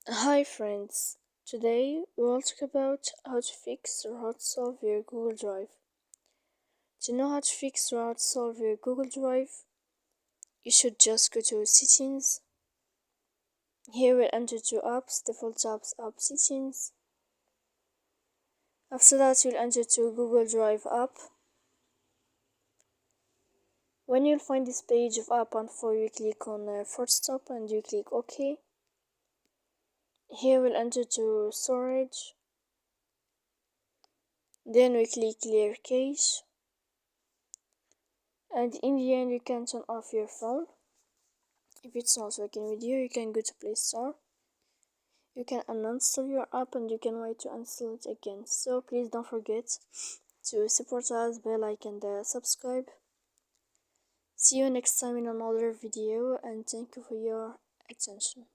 Hi friends, today we will talk about how to fix or how to solve your Google Drive. To know how to fix or how to solve your Google Drive, you should just go to settings. Here we'll enter two apps, default apps, app settings. After that you'll enter to Google Drive app. When you'll find this page of app info, you click on forward stop and you click OK. Here we'll enter to storage. Then we click clear cache. And in the end you can turn off your phone. If it's not working with you, you can go to Play Store. You can uninstall your app and you can wait to install it again. So please don't forget to support us, bell icon and subscribe. See you next time in another video and thank you for your attention.